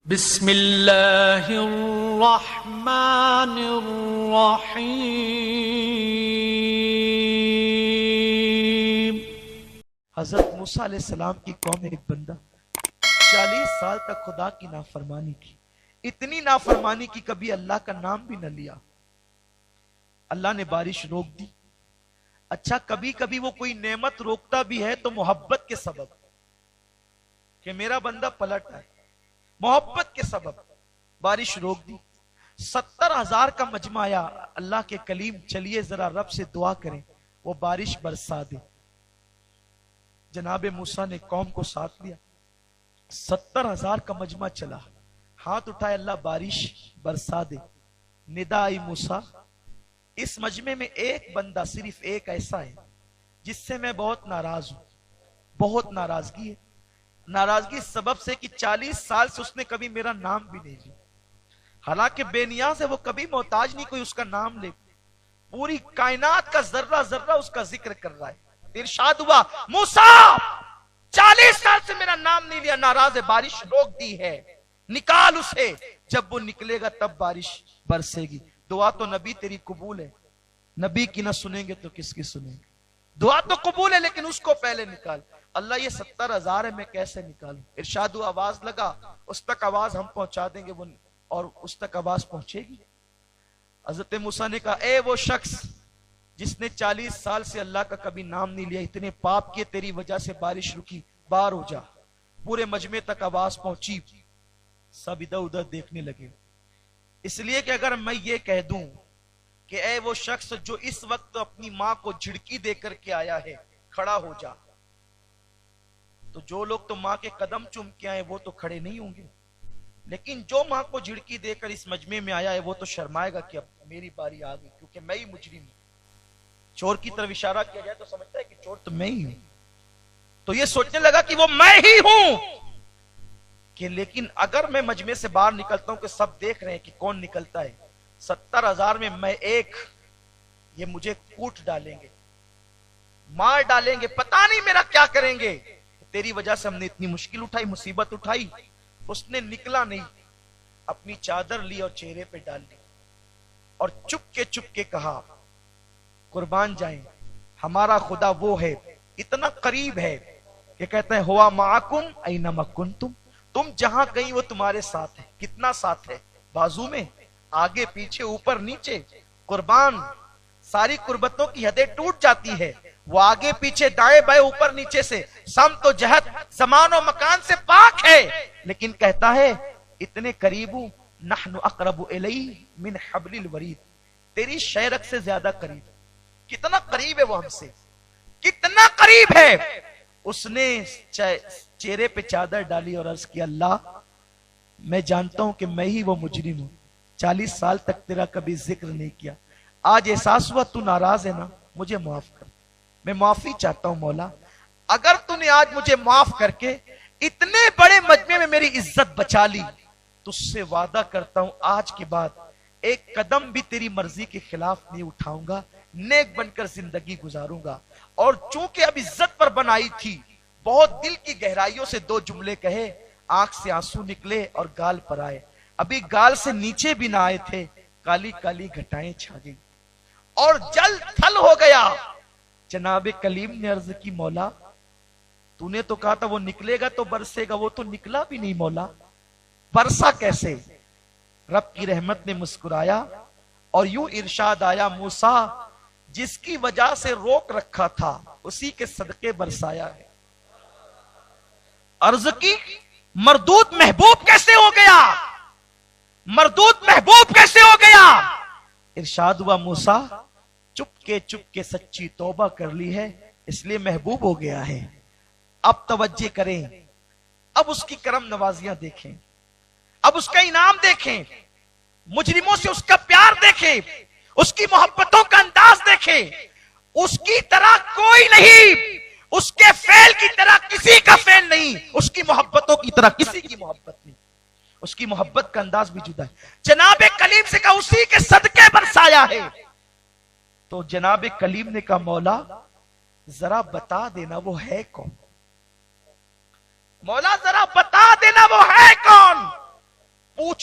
بسم اللہ الرحمن الرحیم۔ حضرت موسیٰ علیہ السلام کی قوم ایک بندہ 40 سال تک خدا کی نافرمانی کی، اتنی نافرمانی کی کبھی اللہ کا نام بھی نہ لیا۔ اللہ نے بارش روک دی۔ اچھا کبھی کبھی وہ کوئی نعمت روکتا بھی ہے تو محبت کے سبب کہ میرا بندہ پلٹ آئے، محبت کے سبب بارش روک دی۔ 70,000 کا مجمع آیا، اللہ کے کلیم چلیے ذرا رب سے دعا کریں وہ بارش برسا دے۔ جناب موسیٰ نے قوم کو ساتھ لیا، 70,000 کا مجمع چلا، ہاتھ اٹھائے اللہ بارش برسا دے۔ ندا آئی موسیٰ اس مجمع میں ایک بندہ صرف ایک ایسا ہے جس سے میں بہت ناراض ہوں، بہت ناراضگی ہے۔ ناراضگی اس سبب سے کہ 40 سال سے اس نے کبھی میرا نام بھی نہیں لیا، حالانکہ بے نیاز ہے، وہ کبھی محتاج نہیں کوئی اس کا نام لے، پوری کائنات کا ذرہ ذرہ اس کا ذکر کر رہا ہے۔ ارشاد ہوا موسیٰ 40 سال سے میرا نام نہیں لیا، ناراض ہے، بارش روک دی ہے، نکال اسے، جب وہ نکلے گا تب بارش برسے گی۔ دعا تو نبی تیری قبول ہے، نبی کی نہ سنیں گے تو کس کی سنیں گے؟ دعا تو قبول ہے لیکن اس کو پہلے نکال۔ اللہ یہ 70,000 ہے میں کیسے نکالوں؟ ارشاد ہوا آواز لگا، اس تک آواز ہم پہنچا دیں گے، وہ اور اس تک آواز پہنچے گی۔ حضرت موسیٰ نے کہا اے وہ شخص جس نے 40 سال سے اللہ کا کبھی نام نہیں لیا، اتنے پاپ کیے تیری وجہ سے بارش رکی، باہر ہو جا۔ پورے مجمع تک آواز پہنچی، سب ادھر ادھر دیکھنے لگے، اس لیے کہ اگر میں یہ کہہ دوں کہ اے وہ شخص جو اس وقت اپنی ماں کو جھڑکی دے کر کے آیا ہے کھڑا ہو جا، تو جو لوگ تو ماں کے قدم چوم کے آئے وہ تو کھڑے نہیں ہوں گے، لیکن جو ماں کو جھڑکی دے کر اس مجمع میں آیا ہے وہ تو شرمائے گا کہ اب میری باری آ گئی، کیونکہ میں ہی مجرم ہوں۔ چور کی طرف اشارہ کیا جائے تو سمجھتا ہے کہ چور تو میں ہی ہوں، تو یہ سوچنے لگا کہ وہ میں ہی ہوں کہ لیکن اگر میں مجمع سے باہر نکلتا ہوں کہ سب دیکھ رہے ہیں کہ کون نکلتا ہے، 70,000 میں ایک، یہ مجھے کوٹ ڈالیں گے، مار ڈالیں گے، پتہ نہیں میرا کیا کریں گے۔ تیری وجہ سے ہم نے اتنی مشکل اٹھائی، مصیبت اٹھائی۔ اس نے نکلا نہیں، اپنی چادر لی اور چہرے پہ ڈال لی اور چپ کے کہا قربان جائیں ہمارا خدا وہ ہے، اتنا قریب ہے کہ کہتا ہے ہوا معکم اینما کنتم، تم جہاں کہیں وہ تمہارے ساتھ ہے۔ کتنا ساتھ ہے؟ بازو میں، آگے پیچھے، اوپر نیچے۔ قربان ساری قربتوں کی حدیں ٹوٹ جاتی ہے، وہ آگے پیچھے، دائیں بائیں، اوپر نیچے سے، سمت و جہت، زمان و مکان سے پاک ہے، لیکن کہتا ہے اتنے قریب ہوں، نحن اقرب الیہ من حبل الورید، تیری شہرک سے زیادہ قریب۔ کتنا قریب ہے وہ ہم سے، کتنا قریب ہے۔ اس نے چہرے پہ چادر ڈالی اور عرض کیا اللہ میں جانتا ہوں کہ میں ہی وہ مجرم ہوں، 40 سال تک تیرا کبھی ذکر نہیں کیا، آج احساس ہوا تو ناراض ہے نا، مجھے معاف کر، میں معافی چاہتا ہوں مولا، اگر تو نے آج مجھے معاف کر کے اتنے بڑے مجمع میں میری عزت بچا لی، تو اس سے وعدہ کرتا ہوں آج کے بعد ایک قدم بھی تیری مرضی کے خلاف نہیں اٹھاؤں گا، نیک بن کر زندگی گزاروں گا۔ اور چونکہ اب عزت پر بنائی تھی، بہت دل کی گہرائیوں سے 2 جملے کہے، آنکھ سے آنسو نکلے اور گال پر آئے، ابھی گال سے نیچے بھی نہ آئے تھے، کالی کالی گھٹائیں چھا گئی اور جل تھل ہو گیا۔ جناب کلیم نے عرض کی مولا تو نے تو کہا تھا وہ نکلے گا تو برسے گا، وہ تو نکلا بھی نہیں مولا، برسا کیسے؟ رب کی رحمت نے مسکرایا اور یوں ارشاد آیا موسیٰ جس کی وجہ سے روک رکھا تھا اسی کے صدقے برسایا ہے۔ عرض کی مردود محبوب کیسے ہو گیا؟ مردود محبوب کیسے ہو گیا؟ ارشاد ہوا موسیٰ چپ کے سچی توبہ کر لی ہے اس لیے محبوب ہو گیا ہے۔ اب توجہ کریں، اب اس کی کرم نوازیاں دیکھیں، اب اس کا انعام دیکھیں، مجرموں سے اس کا پیار دیکھیں، اس کی محبتوں کا انداز دیکھیں، اس کی طرح کوئی نہیں، اس کے فعل کی طرح کسی کا فعل نہیں، اس کی محبتوں کی طرح کسی کی محبت نہیں، اس کی محبت کا انداز بھی جدا ہے۔ جناب کلیم سے کہا اسی کے صدقے برسایا ہے، تو جناب کلیم نے کہا مولا ذرا بتا دینا وہ ہے کون، مولا ذرا بتا دینا وہ ہے کون۔